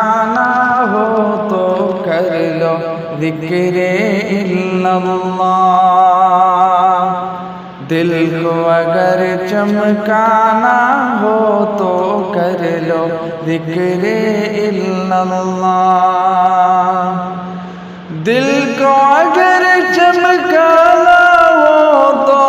آنا ہو تو کر لو ذکر اللہ، دل کو اگر چمکانا ہو تو کر لو ذکر اللہ، دل کو اگر چمکانا ہو تو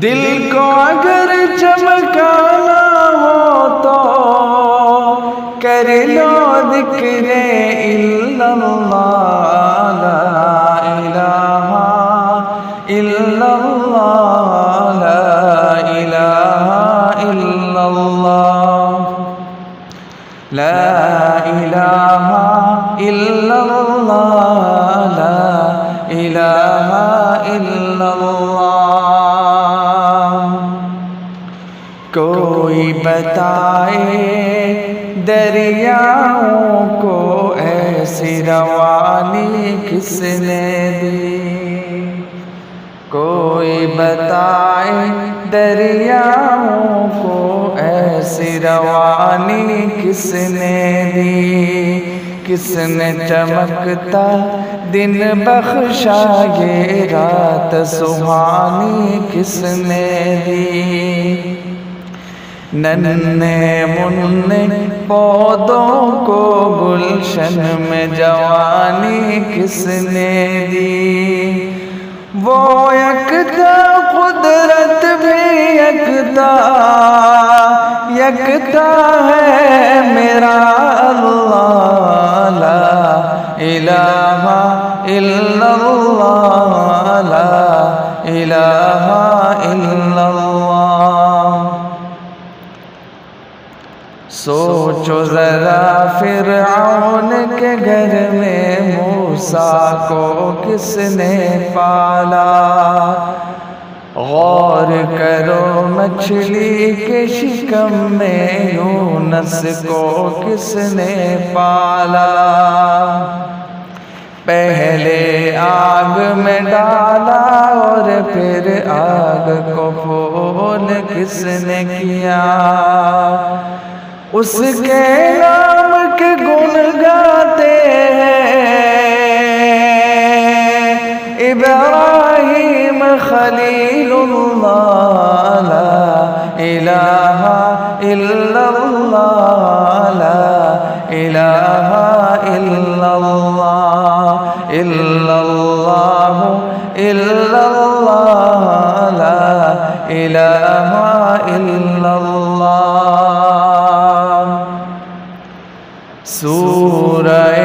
دل کو اگر چمکانا ہو تو کر لو ذکر اللہ، لا الہ الا اللہ، لا الہ الا اللہ، لا الہ الا اللہ، لا الہ الا اللہ۔ کوئی بتائے دریاؤں کو ایسی روانی کس نے دی، کوئی بتائے دریاؤں کو ایسی روانی کس نے دی، کس نے چمکتا دن بخشا یہ رات سہانی کس نے دی، ننھے منھے پودوں کو گلشن میں جوانی کس نے دی، وہ یکتا قدرت بھی یکتا، یکتا ہے میرا اللہ، لا الہ الا اللہ، لا الہ الا اللہ۔ سوچو ذرا فرعون کے گھر میں موسیٰ کو کس نے پالا، غور کرو مچھلی کے شکم میں یونس کو کس نے پالا، پہلے آگ میں ڈالا اور پھر آگ کو پھول کس نے کیا، اس کے نام کے گن گاتے ہیں ابراہیم خلیل اللہ، لا الہ الا اللہ، لا الہ الا اللہ، الا اللہ الا اللہ، لا الہ الا اللہ۔ سورہ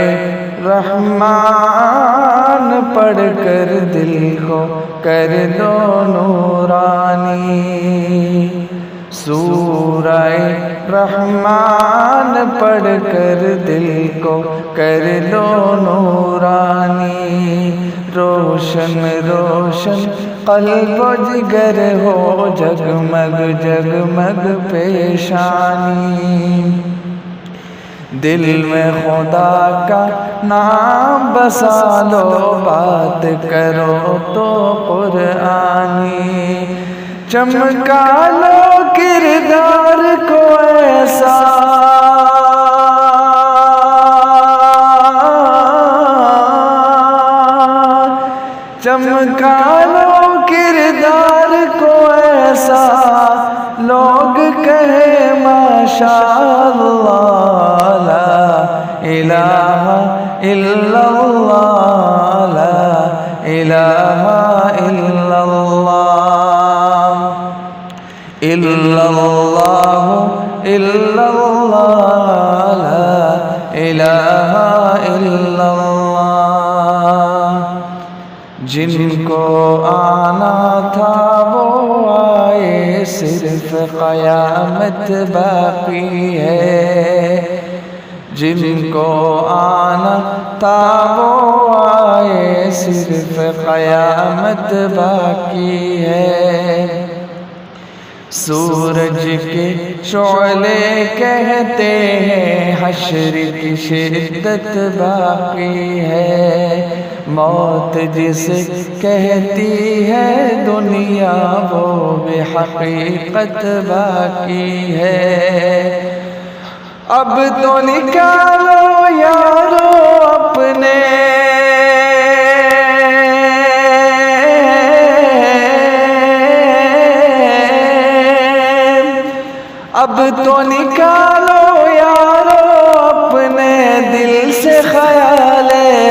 رحمان پڑھ کر دل کو کر لو نورانی، سورہ رحمان پڑھ کر دل کو کر لو نورانی، روشن روشن قلب و جگر ہو جگمگ جگمگ پیشانی، دل میں خدا کا نام بسا لو، بات کرو تو قرآنی، چمکا لو کردار کو ایسا، چمکا لو کردار کو ایسا، لوگ کہیں ماشاءاللہ، لا الہ الا اللہ، لا الہ الا اللہ، الا اللہ الا اللہ، لا الہ الا اللہ۔ جن کو آنا تھا وہ آئے، صرف قیامت باقی ہے، جن کو آنا تھا وہ آئے، صرف قیامت باقی ہے، سورج کے شعلے کہتے ہیں حشر کی شدت باقی ہے، موت جسے کہتی ہے دنیا وہ بحقیقت باقی ہے۔ اب تو نکالو یارو اپنے اب تو نکالو یارو اپنے دل سے خیال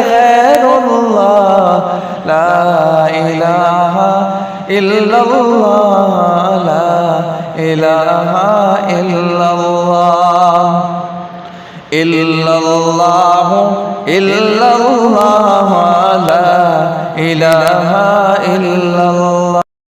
غیر اللہ، لا الہ الا اللہ، لا الہ الا اللہ، الا اللہ الا اللہ، لا الہ الا اللہ۔